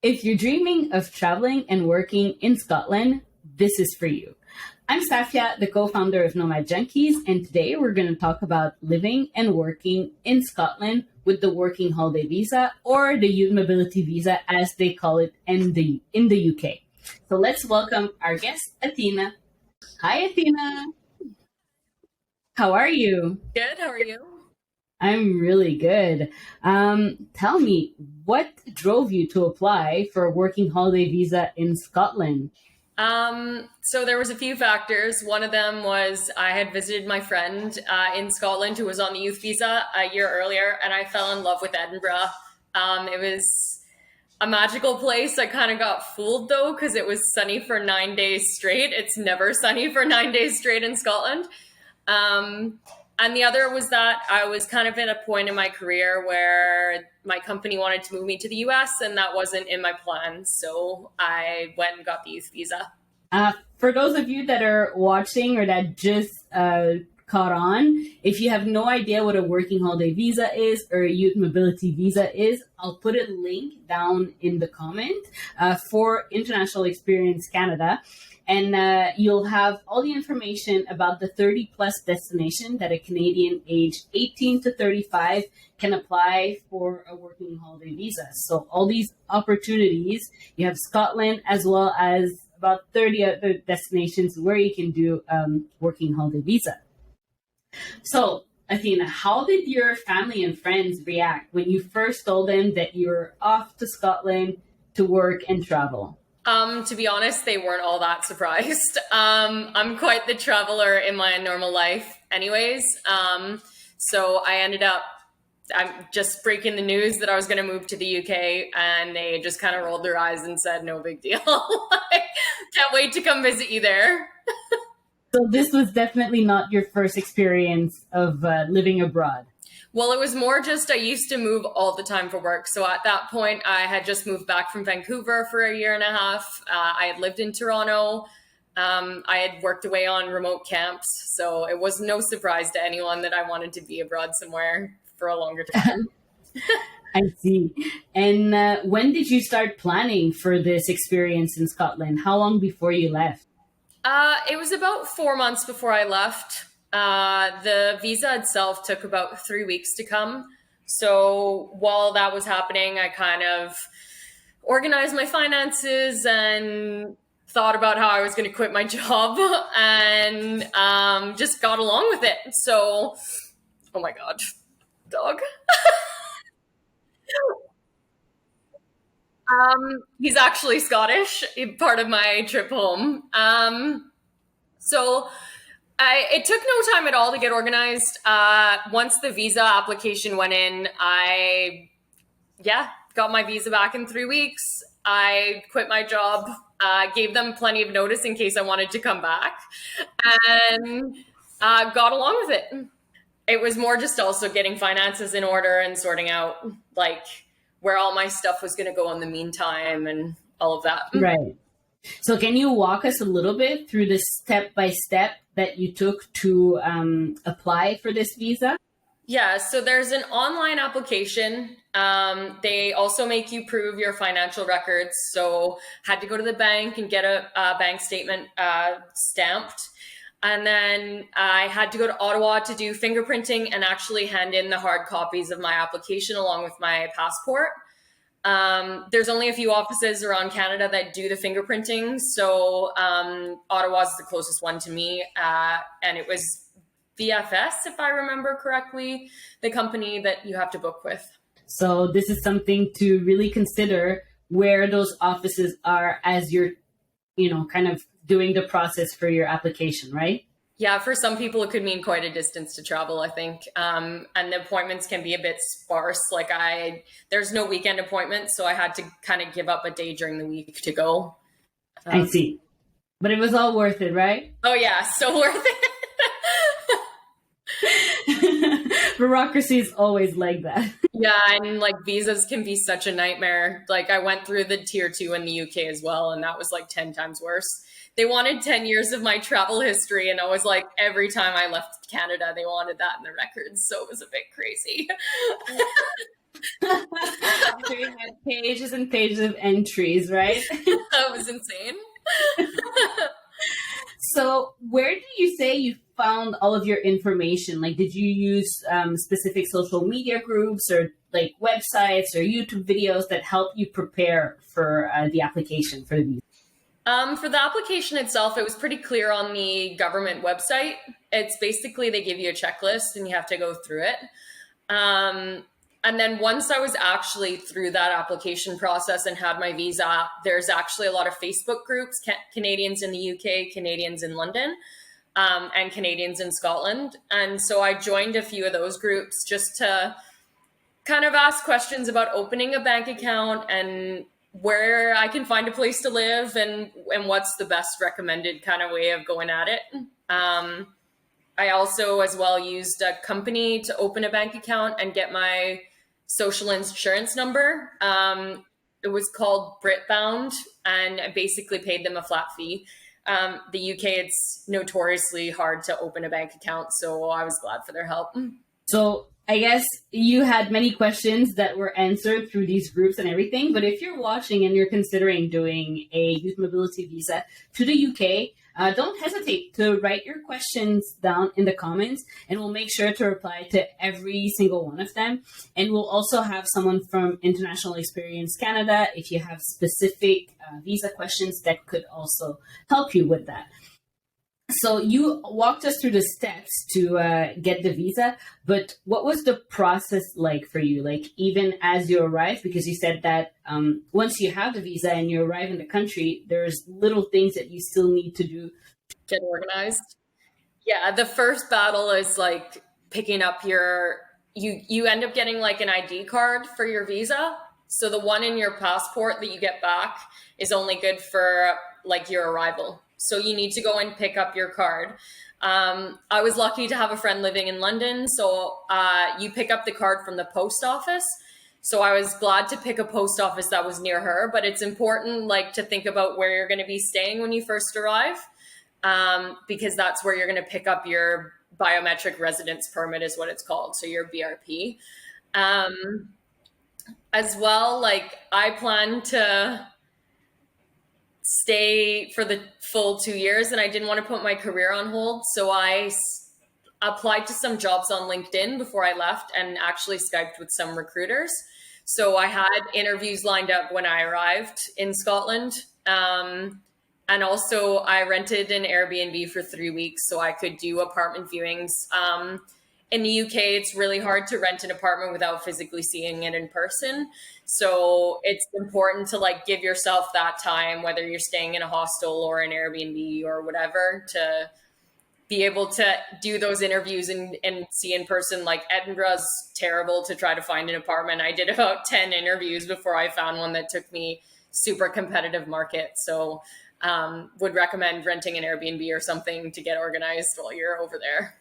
If you're dreaming of traveling and working in Scotland, this is for you. I'm Safia, the co-founder of Nomad Junkies, and today we're going to talk about living and working in Scotland with the Working Holiday Visa, or the Youth Mobility Visa as they call it in the UK. So let's welcome our guest, Athena. Hi, Athena. How are you? Good. How are you? I'm really good. Tell me, what drove you to apply for a working holiday visa in Scotland? So there was a few factors. One of them was I had visited my friend in Scotland who was on the youth visa a year earlier, and I fell in love with Edinburgh. It was a magical place. I kind of got fooled though because it was sunny for 9 days straight. It's never sunny for 9 days straight in Scotland. Um, and the other was that I was kind of at a point in my career where my company wanted to move me to the US, and that wasn't in my plans. So I went and got the youth visa. For those of you that are watching or that just caught on, if you have no idea what a working holiday visa is or a youth mobility visa is, I'll put a link down in the comment for International Experience Canada. And you'll have all the information about the 30 plus destination that a Canadian aged 18 to 35 can apply for a working holiday visa. So all these opportunities, you have Scotland as well as about 30 other destinations where you can do working holiday visa. So Athena, how did your family and friends react when you first told them that you're off to Scotland to work and travel? To be honest, they weren't all that surprised. I'm quite the traveler in my normal life anyways. So I'm just breaking the news that I was going to move to the UK, and they just kind of rolled their eyes and said, no big deal. Like, can't wait to come visit you there. So this was definitely not your first experience of living abroad. Well, it was more just I used to move all the time for work. So at that point, I had just moved back from Vancouver for a year and a half. I had lived in Toronto. I had worked away on remote camps. So it was no surprise to anyone that I wanted to be abroad somewhere for a longer time. I see. And when did you start planning for this experience in Scotland? How long before you left? It was about 4 months before I left. The visa itself took about 3 weeks to come. So while that was happening, I kind of organized my finances and thought about how I was going to quit my job and just got along with it. So, oh my God, dog. He's actually Scottish, part of my trip home. So it took no time at all to get organized. Once the visa application went in, got my visa back in 3 weeks. I quit my job, gave them plenty of notice in case I wanted to come back, and got along with it. It was more just also getting finances in order and sorting out like where all my stuff was going to go in the meantime and all of that. Right. So can you walk us a little bit through the step by step that you took to apply for this visa? Yeah, so there's an online application. They also make you prove your financial records. So had to go to the bank and get a bank statement stamped. And then I had to go to Ottawa to do fingerprinting and actually hand in the hard copies of my application along with my passport. There's only a few offices around Canada that do the fingerprinting. So Ottawa's the closest one to me. And it was VFS, if I remember correctly, the company that you have to book with. So this is something to really consider where those offices are as you're, kind of doing the process for your application, right? Yeah, for some people, it could mean quite a distance to travel, I think. And the appointments can be a bit sparse. Like there's no weekend appointments, so I had to kind of give up a day during the week to go. I see. But it was all worth it, right? Oh yeah, so worth it. Bureaucracy is always like that. Yeah, and like visas can be such a nightmare. Like I went through the tier 2 in the UK as well, and that was like 10 times worse. They wanted 10 years of my travel history, and I was like, every time I left Canada, they wanted that in the records. So it was a bit crazy. After you had pages and pages of entries, right? That was insane. So, where do you say you found all of your information? Like, did you use specific social media groups or like websites or YouTube videos that help you prepare for the application for the visa? For the application itself, it was pretty clear on the government website. It's basically they give you a checklist and you have to go through it. And then once I was actually through that application process and had my visa, there's actually a lot of Facebook groups, Canadians in the UK, Canadians in London, and Canadians in Scotland. And so I joined a few of those groups just to kind of ask questions about opening a bank account and where I can find a place to live and what's the best recommended kind of way of going at it. I also as well used a company to open a bank account and get my social insurance number. It was called Britbound, and I basically paid them a flat fee. The UK, it's notoriously hard to open a bank account, so I was glad for their help. So, I guess you had many questions that were answered through these groups and everything. But if you're watching and you're considering doing a youth mobility visa to the UK, don't hesitate to write your questions down in the comments, and we'll make sure to reply to every single one of them. And we'll also have someone from International Experience Canada, if you have specific visa questions, that could also help you with that. So you walked us through the steps to get the visa, but what was the process like for you? Like even as you arrived, because you said that once you have the visa and you arrive in the country, there's little things that you still need to do. Get organized. Yeah, the first battle is like picking up you end up getting like an ID card for your visa. So the one in your passport that you get back is only good for like your arrival. So you need to go and pick up your card. I was lucky to have a friend living in London. So you pick up the card from the post office. So I was glad to pick a post office that was near her, but it's important like to think about where you're going to be staying when you first arrive, because that's where you're going to pick up your biometric residence permit is what it's called. So your BRP. As well, like I plan to stay for the full 2 years and I didn't want to put my career on hold. So I applied to some jobs on LinkedIn before I left and actually Skyped with some recruiters. So I had interviews lined up when I arrived in Scotland. And also I rented an Airbnb for 3 weeks so I could do apartment viewings. In the UK, it's really hard to rent an apartment without physically seeing it in person. So it's important to like give yourself that time, whether you're staying in a hostel or an Airbnb or whatever, to be able to do those interviews and see in person. Like Edinburgh's terrible to try to find an apartment. I did about 10 interviews before I found one that took me super competitive market. So would recommend renting an Airbnb or something to get organized while you're over there.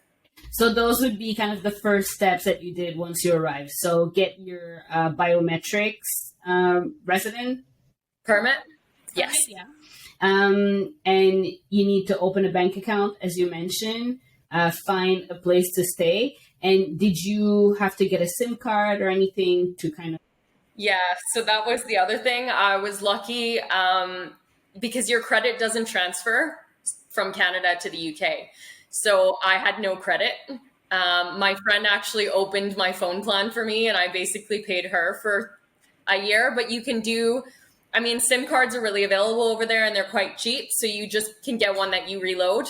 So those would be kind of the first steps that you did once you arrived. So get your biometrics resident permit. Yes. Yeah. And you need to open a bank account, as you mentioned, find a place to stay. And did you have to get a SIM card or anything to kind of? Yeah, so that was the other thing. I was lucky because your credit doesn't transfer from Canada to the UK. So I had no credit. My friend actually opened my phone plan for me and I basically paid her for a year. But you can do, I mean, SIM cards are really available over there and they're quite cheap. So you just can get one that you reload.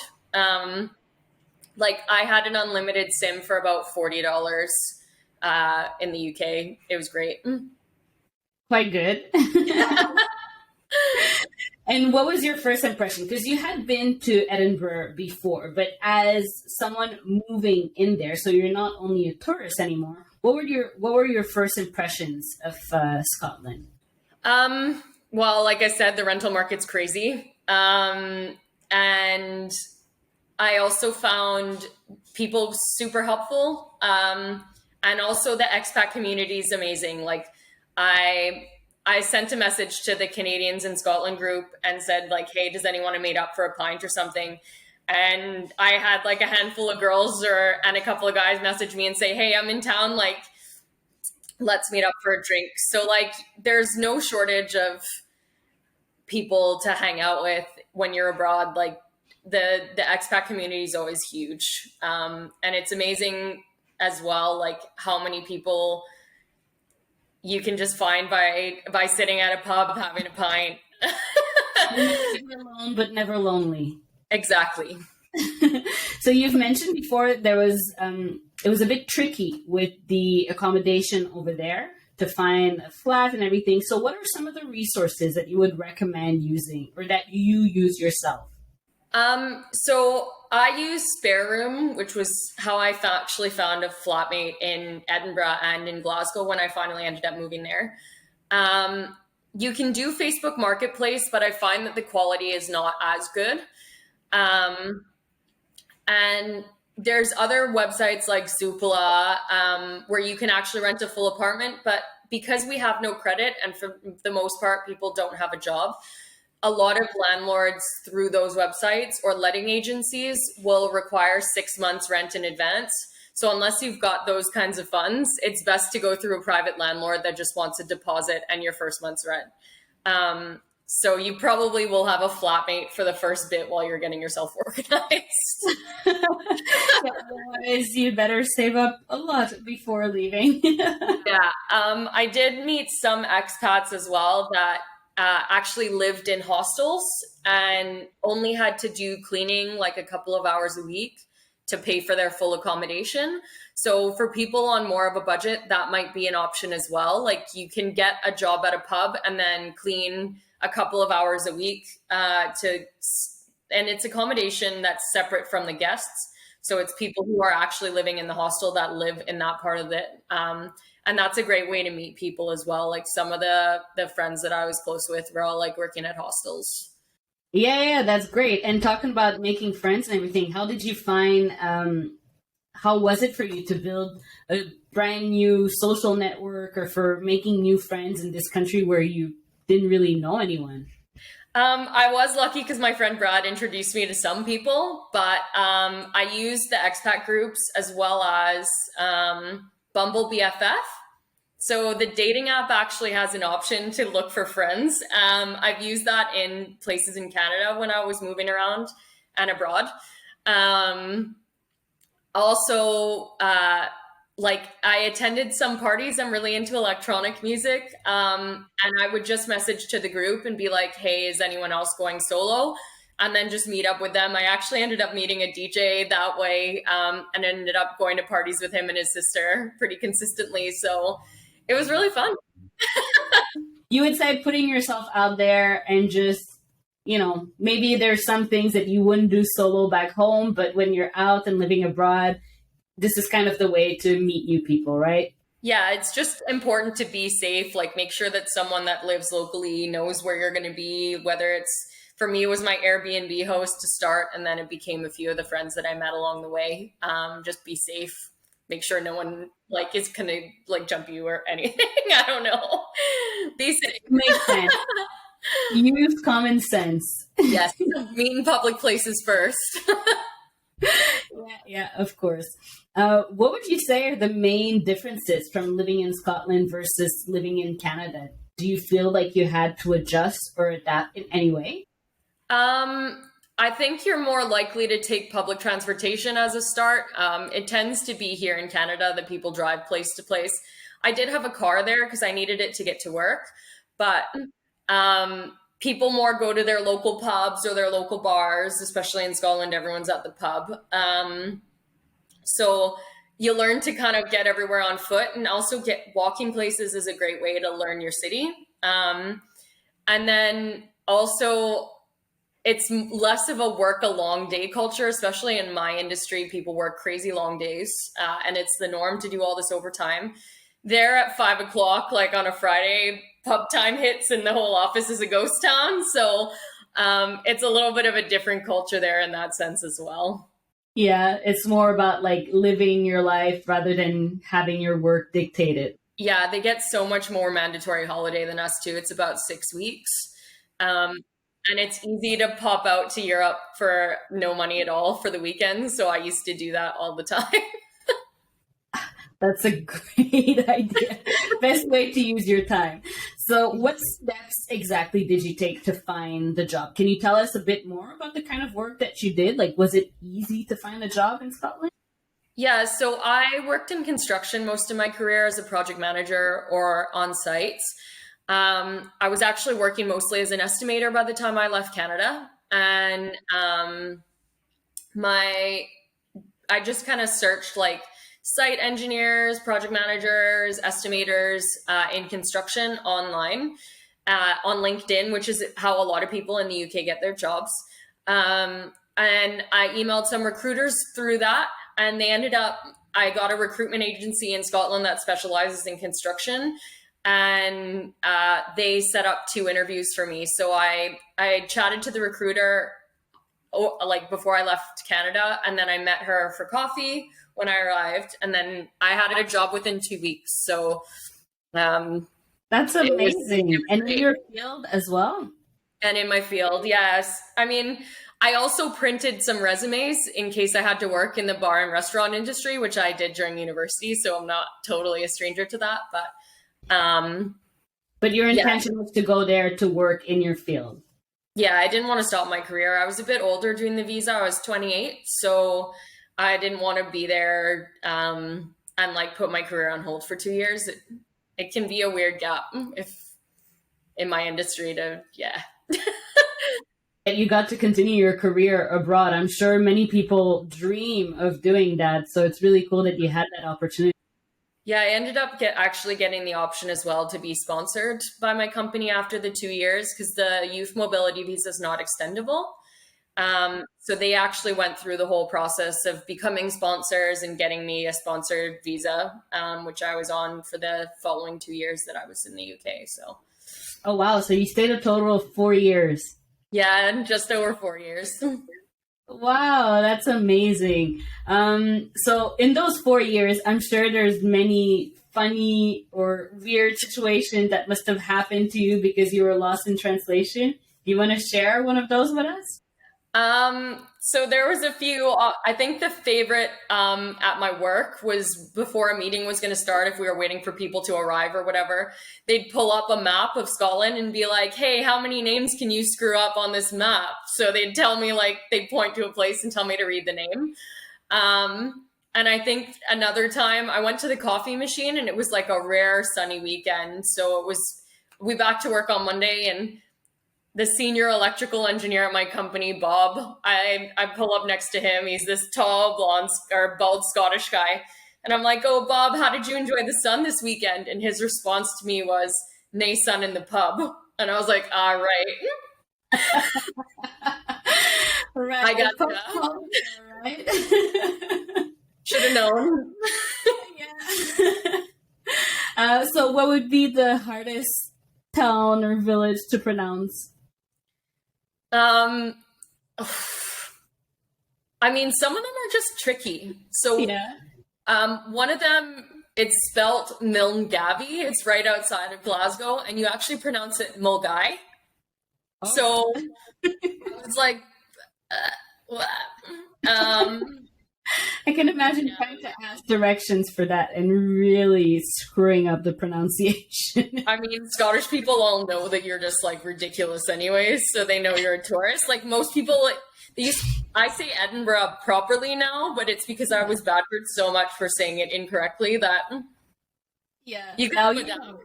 Like I had an unlimited SIM for about $40 in the UK. It was great. Quite good. And what was your first impression? Because you had been to Edinburgh before, but as someone moving in there, so you're not only a tourist anymore. What were your first impressions of Scotland? Well, like I said, the rental market's crazy, and I also found people super helpful, and also the expat community is amazing. Like I sent a message to the Canadians in Scotland group and said like, hey, does anyone want to meet up for a pint or something? And I had like a handful of girls and a couple of guys message me and say, hey, I'm in town. Like, let's meet up for a drink. So like there's no shortage of people to hang out with when you're abroad. Like the expat community is always huge, and it's amazing as well. Like how many people you can just find by sitting at a pub having a pint. Never alone, but never lonely. Exactly. So you've mentioned before there was it was a bit tricky with the accommodation over there to find a flat and everything. So what are some of the resources that you would recommend using or that you use yourself? So I used Spare Room, which was how I actually found a flatmate in Edinburgh and in Glasgow when I finally ended up moving there. You can do Facebook Marketplace, but I find that the quality is not as good. And there's other websites like Zoopla, where you can actually rent a full apartment. But because we have no credit, and for the most part, people don't have a job, a lot of landlords through those websites or letting agencies will require 6 months rent in advance. So unless you've got those kinds of funds, it's best to go through a private landlord that just wants a deposit and your first month's rent. So you probably will have a flatmate for the first bit while you're getting yourself organized. Otherwise, you better save up a lot before leaving. Yeah. I did meet some expats as well that actually lived in hostels and only had to do cleaning like a couple of hours a week to pay for their full accommodation. So for people on more of a budget, that might be an option as well. Like you can get a job at a pub and then clean a couple of hours a week and it's accommodation that's separate from the guests. So it's people who are actually living in the hostel that live in that part of it. And that's a great way to meet people as well. Like some of the friends that I was close with were all like working at hostels. Yeah, that's great. And talking about making friends and everything, how did you find, how was it for you to build a brand new social network or for making new friends in this country where you didn't really know anyone? I was lucky because my friend Brad introduced me to some people, but I used the expat groups as well as Bumble BFF. So the dating app actually has an option to look for friends. I've used that in places in Canada when I was moving around and abroad. Also, like I attended some parties. I'm really into electronic music. And I would just message to the group and be like, hey, is anyone else going solo? And then just meet up with them. I actually ended up meeting a DJ that way, and ended up going to parties with him and his sister pretty consistently. So it was really fun. You would say putting yourself out there and just, maybe there's some things that you wouldn't do solo back home, but when you're out and living abroad, this is kind of the way to meet new people, right? Yeah, it's just important to be safe. Like make sure that someone that lives locally knows where you're going to be, whether it's, for me, it was my Airbnb host to start, and then it became a few of the friends that I met along the way. Just be safe. Make sure no one like is gonna like jump you or anything. I don't know. Be safe. Makes sense. Use common sense. Yes, meet in public places first. Yeah, of course. What would you say are the main differences from living in Scotland versus living in Canada? Do you feel like you had to adjust or adapt in any way? I think you're more likely to take public transportation as a start. It tends to be here in Canada that people drive place to place. I did have a car there because I needed it to get to work, but people more go to their local pubs or their local bars, especially in Scotland, everyone's at the pub. So you learn to kind of get everywhere on foot, and also get walking places is a great way to learn your city. And then also it's less of a work a long day culture, especially in my industry. People work crazy long days, and it's the norm to do all this overtime. There at 5 o'clock, like on a Friday, pub time hits and the whole office is a ghost town. So it's a little bit of a different culture there in that sense as well. Yeah, it's more about like living your life rather than having your work dictated. Yeah, they get so much more mandatory holiday than us too. It's about 6 weeks. And it's easy to pop out to Europe for no money at all for the weekends. So I used to do that all the time. That's a great idea. Best way to use your time. So, what steps exactly did you take to find the job? Can you tell us a bit more about the kind of work that you did? Like, was it easy to find a job in Scotland? Yeah, so I worked in construction most of my career as a project manager or on sites. I was actually working mostly as an estimator by the time I left Canada, and my I just kind of searched like site engineers, project managers, estimators in construction online on LinkedIn, which is how a lot of people in the UK get their jobs. And I emailed some recruiters through that, and they ended up, I got a recruitment agency in Scotland that specializes in construction, and they set up 2 interviews for me. So I chatted to the recruiter like before I left Canada, and then I met her for coffee when I arrived, and then I had a job within 2 weeks. So that's amazing. And in your field as well? And in my field, yes. I mean, I also printed some resumes in case I had to work in the bar and restaurant industry, which I did during university. So I'm not totally a stranger to that. But your intention was to go there to work in your field. Yeah, I didn't want to stop my career. I was a bit older doing the visa. I was 28. So I didn't want to be there and like put my career on hold for 2 years. It can be a weird gap if in my industry to, yeah. And you got to continue your career abroad. I'm sure many people dream of doing that. So it's really cool that you had that opportunity. Yeah, I ended up actually getting the option as well to be sponsored by my company after the 2 years, because the youth mobility visa is not extendable. So they actually went through the whole process of becoming sponsors and getting me a sponsored visa, which I was on for the following 2 years that I was in the UK. So, oh wow! So you stayed a total of 4 years. Yeah, just over 4 years. Wow, that's amazing. So in those 4 years, I'm sure there's many funny or weird situations that must have happened to you because you were lost in translation. Do you want to share one of those with us? So there was a few, I think the favorite, at my work was before a meeting was going to start, if we were waiting for people to arrive or whatever, they'd pull up a map of Scotland and be like, hey, how many names can you screw up on this map? So they'd tell me, like, they'd point to a place and tell me to read the name. And I think another time I went to the coffee machine, and it was like a rare sunny weekend. So we back to work on Monday, and the senior electrical engineer at my company, Bob, I pull up next to him. He's this tall, bald Scottish guy. And I'm like, oh, Bob, how did you enjoy the sun this weekend? And his response to me was, nae sun in the pub. And I was like, all right. Right. I got that. Right. Should have known. Yeah. So what would be the hardest town or village to pronounce? I mean, some of them are just tricky. So yeah. One of them, it's spelt Milngavie. It's right outside of Glasgow, and you actually pronounce it Mulgai. Oh. So it's like, I can imagine trying to ask directions for that and really screwing up the pronunciation. I mean, Scottish people all know that you're just like ridiculous anyways, so they know you're a tourist. Like most people, I say Edinburgh properly now, but it's because I was badgered so much for saying it incorrectly that you can put down.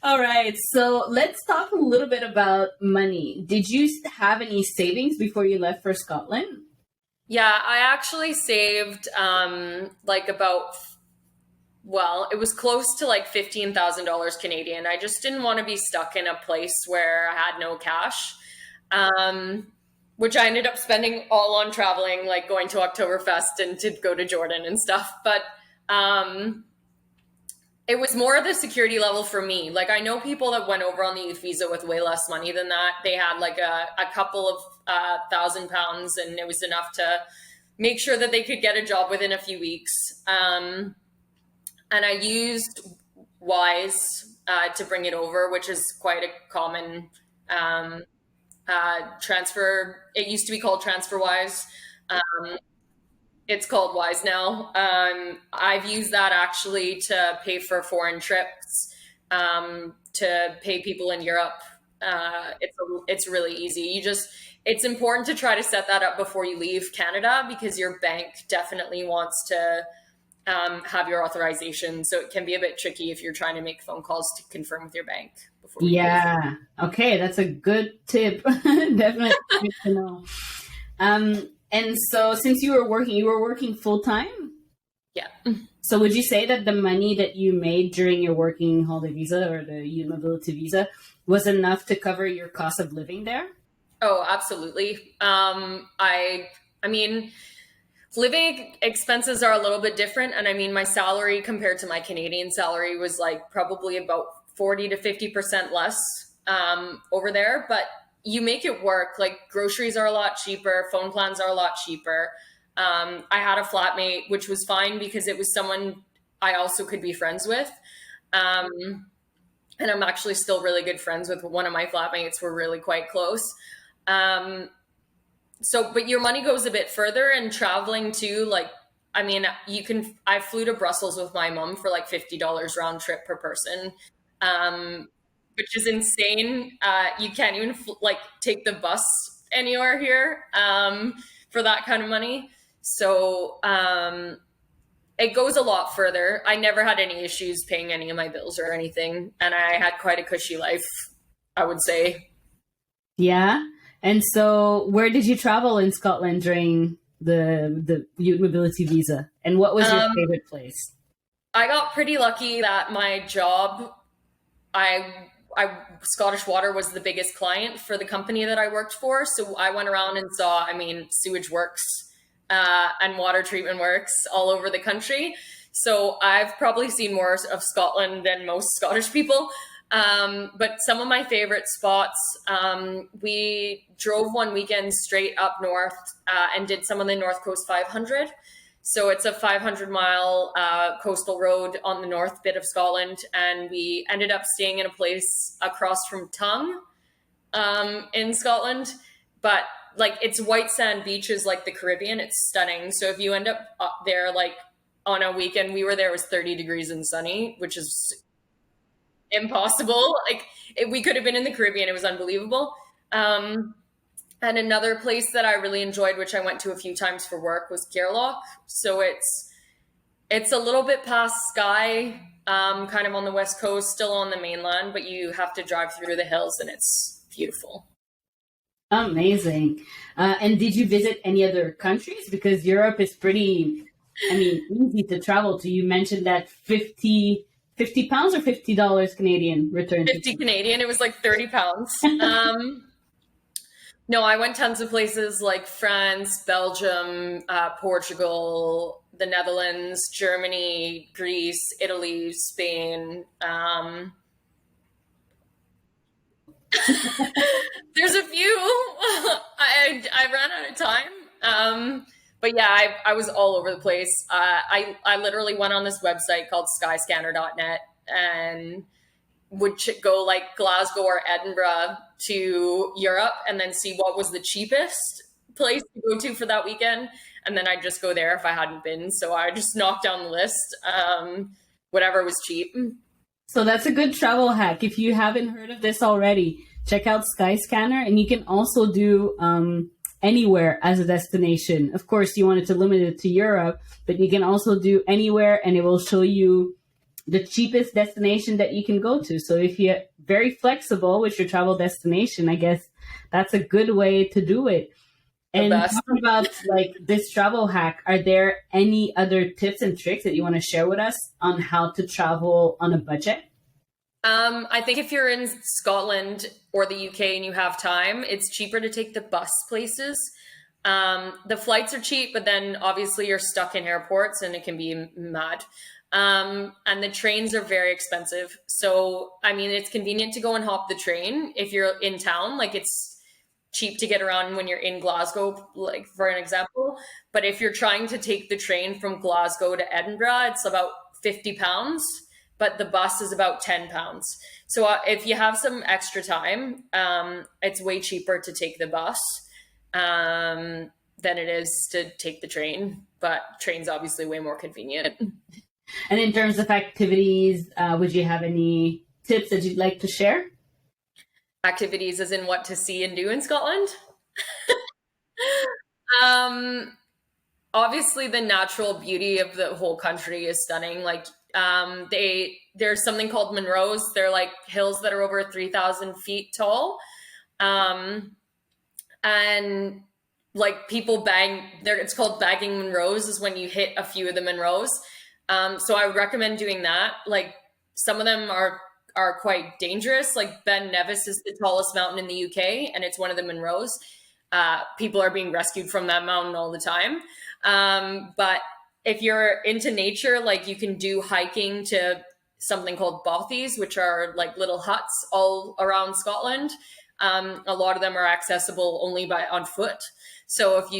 All right, so let's talk a little bit about money. Did you have any savings before you left for Scotland? Yeah, I actually saved it was close to like $15,000 Canadian. I just didn't want to be stuck in a place where I had no cash, which I ended up spending all on traveling, like going to Oktoberfest and to go to Jordan and stuff. But it was more the security level for me. Like I know people that went over on the youth visa with way less money than that. They had like a couple of £1,000 and it was enough to make sure that they could get a job within a few weeks. And I used Wise to bring it over, which is quite a common transfer. It used to be called TransferWise. It's called Wise now. I've used that actually to pay for foreign trips, to pay people in Europe. It's really easy. It's important to try to set that up before you leave Canada because your bank definitely wants to have your authorization. So it can be a bit tricky if you're trying to make phone calls to confirm with your bank before you leave. Yeah. Okay, that's a good tip. Definitely good to know. And so since you were working full time? Yeah. So would you say that the money that you made during your working holiday visa or the youth mobility visa was enough to cover your cost of living there? Oh, absolutely. I mean, living expenses are a little bit different. And I mean, my salary compared to my Canadian salary was like probably about 40 to 50% less over there. But you make it work. Like groceries are a lot cheaper, phone plans are a lot cheaper. I had a flatmate, which was fine because it was someone I also could be friends with. Um, and I'm actually still really good friends with one of my flatmates. We're really quite close. Um, but your money goes a bit further and traveling too. Like, I mean, I flew to Brussels with my mom for like $50 round trip per person, um, which is insane. You can't even like take the bus anywhere here for that kind of money. So it goes a lot further. I never had any issues paying any of my bills or anything. And I had quite a cushy life, I would say. Yeah. And so where did you travel in Scotland during the youth mobility visa? And what was your favorite place? I got pretty lucky that my job, I Scottish Water was the biggest client for the company that I worked for. So I went around and saw, I mean, sewage works and water treatment works all over the country. So I've probably seen more of Scotland than most Scottish people. But some of my favorite spots, we drove one weekend straight up north and did some of the North Coast 500. So it's a 500-mile coastal road on the north bit of Scotland. And we ended up staying in a place across from Tongue in Scotland. But like it's white sand beaches like the Caribbean. It's stunning. So if you end up there like on a weekend, we were there, it was 30 degrees and sunny, which is impossible. We could have been in the Caribbean. It was unbelievable. And another place that I really enjoyed, which I went to a few times for work, was Gairloch. So it's a little bit past Skye, kind of on the west coast, still on the mainland, but you have to drive through the hills, and it's beautiful. Amazing. And did you visit any other countries? Because Europe is pretty, I mean, easy to travel to. You mentioned that 50 pounds or $50 Canadian return? 50 Canadian. It was like 30 pounds. No, I went tons of places like France, Belgium, Portugal, the Netherlands, Germany, Greece, Italy, Spain. There's a few. I ran out of time. But yeah, I was all over the place. I literally went on this website called skyscanner.net and would go like Glasgow or Edinburgh to Europe and then see what was the cheapest place to go to for that weekend. And then I'd just go there if I hadn't been. So I just knocked down the list, whatever was cheap. So that's a good travel hack. If you haven't heard of this already, check out Skyscanner, and you can also do anywhere as a destination. Of course, you wanted to limit it to Europe, but you can also do anywhere, and it will show you the cheapest destination that you can go to. So if you're very flexible with your travel destination, I guess that's a good way to do it. And talking about like this travel hack, are there any other tips and tricks that you want to share with us on how to travel on a budget? I think if you're in Scotland or the UK and you have time, it's cheaper to take the bus places. The flights are cheap, but then obviously you're stuck in airports and it can be mad. And the trains are very expensive. So, I mean, it's convenient to go and hop the train if you're in town. Like it's cheap to get around when you're in Glasgow, like for an example. But if you're trying to take the train from Glasgow to Edinburgh, it's about £50, but the bus is about £10. So if you have some extra time, it's way cheaper to take the bus. than it is to take the train. But train's obviously way more convenient. And in terms of activities, would you have any tips that you'd like to share? Activities as in what to see and do in Scotland? um, Obviously the natural beauty of the whole country is stunning. Like there's something called Munros. They're like hills that are over 3,000 feet tall. And like people bang there. It's called bagging Munros is when you hit a few of the Munros. So I would recommend doing that. Like some of them are quite dangerous. Like Ben Nevis is the tallest mountain in the UK, and it's one of the Munros. People are being rescued from that mountain all the time. But if you're into nature, like you can do hiking to something called bothies, which are like little huts all around Scotland. A lot of them are accessible only on foot. So if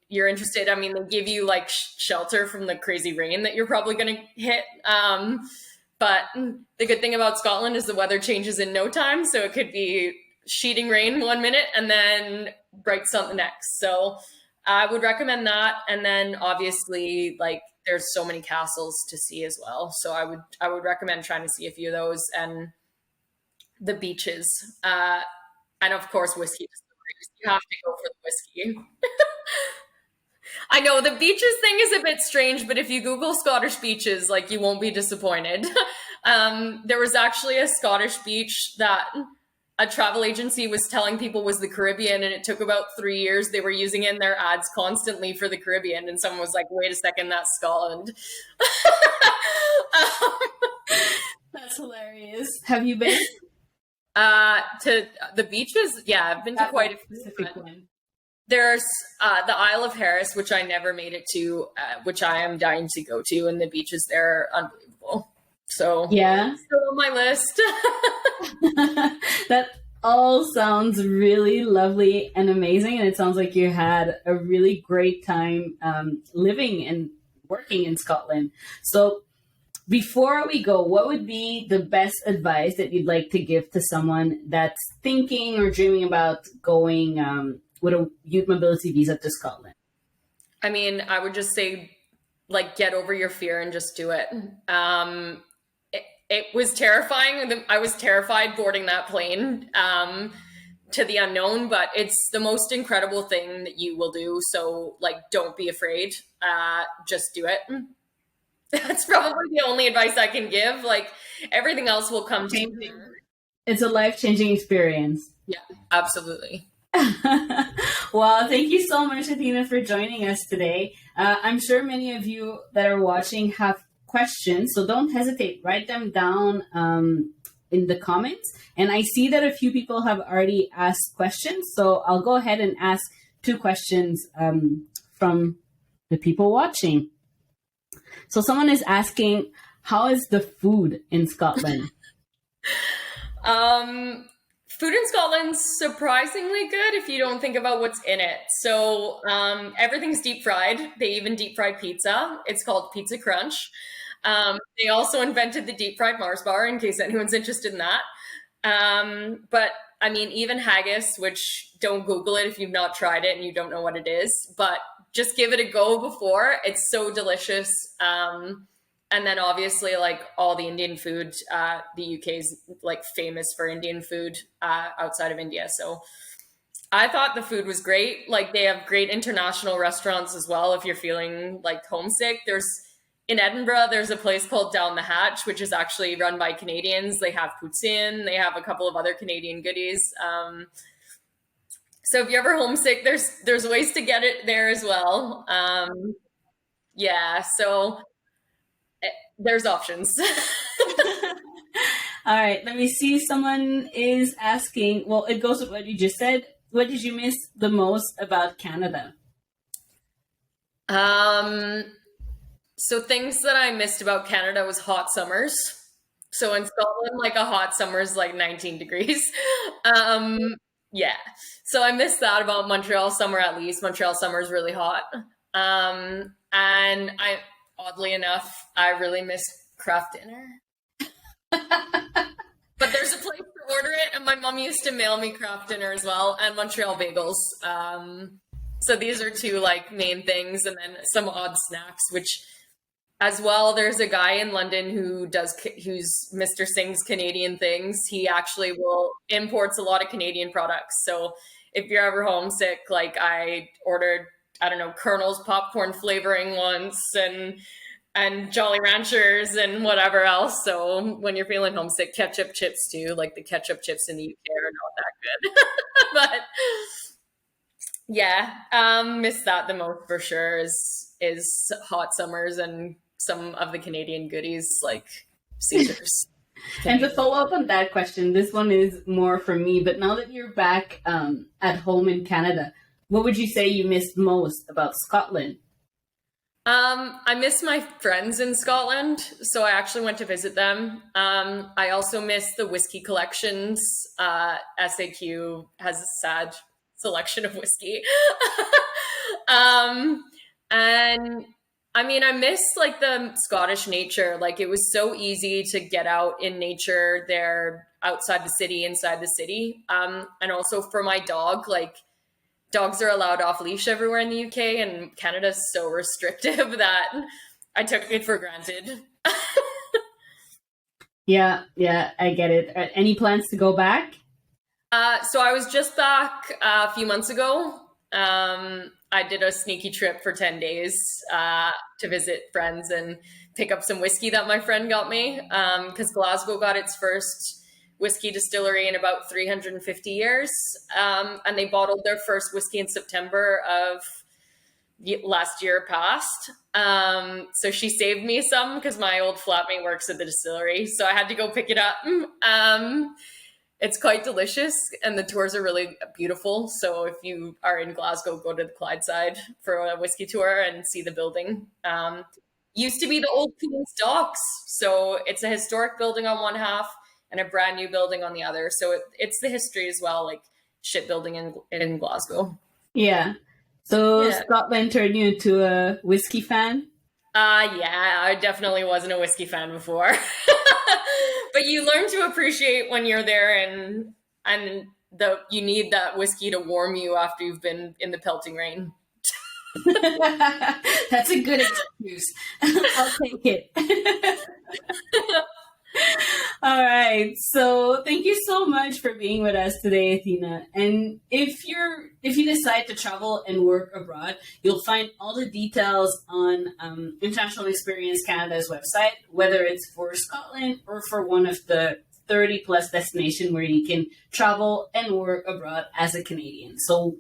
you're interested, I mean, they give you like shelter from the crazy rain that you're probably going to hit. But the good thing about Scotland is the weather changes in no time. So it could be sheeting rain 1 minute and then bright sun the next. So I would recommend that. And then obviously like there's so many castles to see as well. So I would recommend trying to see a few of those and the beaches. And of course, whiskey distilleries. You have to go for the whiskey. I know the beaches thing is a bit strange, but if you Google Scottish beaches, like you won't be disappointed. There was actually a Scottish beach that a travel agency was telling people was the Caribbean, and it took about 3 years. They were using it in their ads constantly for the Caribbean, and someone was like, wait a second, that's Scotland. That's hilarious. Have you been? To the beaches? Yeah, I've been to quite a specific one. There's the Isle of Harris, which I never made it to, which I am dying to go to, and the beaches there are unbelievable. So yeah, still on my list. That all sounds really lovely and amazing, and it sounds like you had a really great time living and working in Scotland. So before we go, what would be the best advice that you'd like to give to someone that's thinking or dreaming about going with a youth mobility visa to Scotland? I mean, I would just say, like, get over your fear and just do it. It was terrifying. I was terrified boarding that plane to the unknown, but it's the most incredible thing that you will do. So, like, don't be afraid. Just do it. That's probably the only advice I can give. Like, everything else will come to you. It's a life-changing experience. Yeah, absolutely. Well, thank you so much, Athena, for joining us today. I'm sure many of you that are watching have questions, so don't hesitate. Write them down in the comments. And I see that a few people have already asked questions, so I'll go ahead and ask 2 questions from the people watching. So someone is asking, how is the food in Scotland? Food in Scotland's surprisingly good if you don't think about what's in it. So everything's deep fried. They even deep fry pizza. It's called Pizza Crunch. They also invented the deep fried Mars bar, in case anyone's interested in that. But I mean, even haggis, which don't Google it if you've not tried it and you don't know what it is, but just give it a go before. It's so delicious. And then obviously, like, all the Indian food, the UK is like famous for Indian food outside of India. So I thought the food was great. Like, they have great international restaurants as well if you're feeling like homesick. In Edinburgh, there's a place called Down the Hatch, which is actually run by Canadians. They have poutine. They have a couple of other Canadian goodies. So if you're ever homesick, there's ways to get it there as well. Yeah, so there's options. All right, let me see. Someone is asking, well, it goes with what you just said. What did you miss the most about Canada? So things that I missed about Canada was hot summers. So in Scotland, like, a hot summer is like 19 degrees. Yeah. So I missed that about Montreal summer, at least. Montreal summer is really hot. And oddly enough, I really miss craft dinner. But there's a place to order it, and my mom used to mail me craft dinner as well, and Montreal bagels. So these are two like main things, and then some odd snacks, which as well, there's a guy in London who's Mr. Singh's Canadian things. He actually will imports a lot of Canadian products. So if you're ever homesick, like I ordered, I don't know, Colonel's popcorn flavoring once, and Jolly Ranchers and whatever else. So when you're feeling homesick, ketchup chips too. Like the ketchup chips in the UK are not that good. But yeah, miss that the most for sure is hot summers and some of the Canadian goodies like Caesars. And to follow up on that question, this one is more for me, but now that you're back at home in Canada, what would you say you missed most about Scotland? I miss my friends in Scotland, so I actually went to visit them. I also miss the whiskey collections. SAQ has a sad selection of whiskey. And I mean, I miss like the Scottish nature. Like it was so easy to get out in nature there outside the city, inside the city. And also for my dog, like dogs are allowed off leash everywhere in the UK, and Canada's so restrictive that I took it for granted. Yeah, I get it. Any plans to go back? So I was just back a few months ago. I did a sneaky trip for 10 days to visit friends and pick up some whiskey that my friend got me, because Glasgow got its first whiskey distillery in about 350 years. And they bottled their first whiskey in September of last year past. So she saved me some because my old flatmate works at the distillery. So I had to go pick it up. It's quite delicious and the tours are really beautiful. So if you are in Glasgow, go to the Clydeside for a whiskey tour and see the building. Used to be the old Queen's Docks. So it's a historic building on one half and a brand new building on the other. So it's the history as well, like shipbuilding in Glasgow. Yeah. So Scotland turned you into a whiskey fan? Yeah, I definitely wasn't a whiskey fan before. But you learn to appreciate when you're there, and you need that whiskey to warm you after you've been in the pelting rain. That's a good excuse. I'll take it. All right. So thank you so much for being with us today, Athena. And if you decide to travel and work abroad, you'll find all the details on International Experience Canada's website, whether it's for Scotland or for one of the 30 plus destinations where you can travel and work abroad as a Canadian. So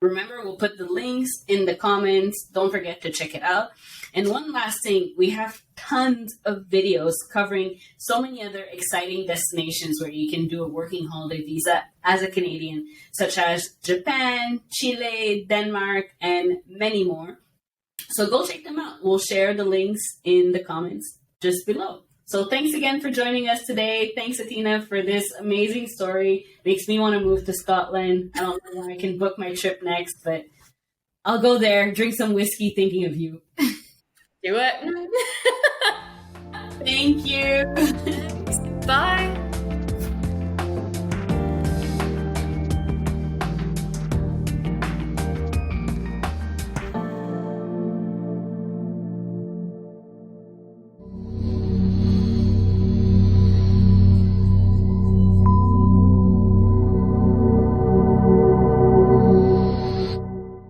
remember, we'll put the links in the comments. Don't forget to check it out. And one last thing, we have tons of videos covering so many other exciting destinations where you can do a working holiday visa as a Canadian, such as Japan, Chile, Denmark, and many more. So go check them out. We'll share the links in the comments just below. So thanks again for joining us today. Thanks, Athena, for this amazing story. Makes me want to move to Scotland. I don't know when I can book my trip next, but I'll go there, drink some whiskey thinking of you. Do it. Thank you. Bye.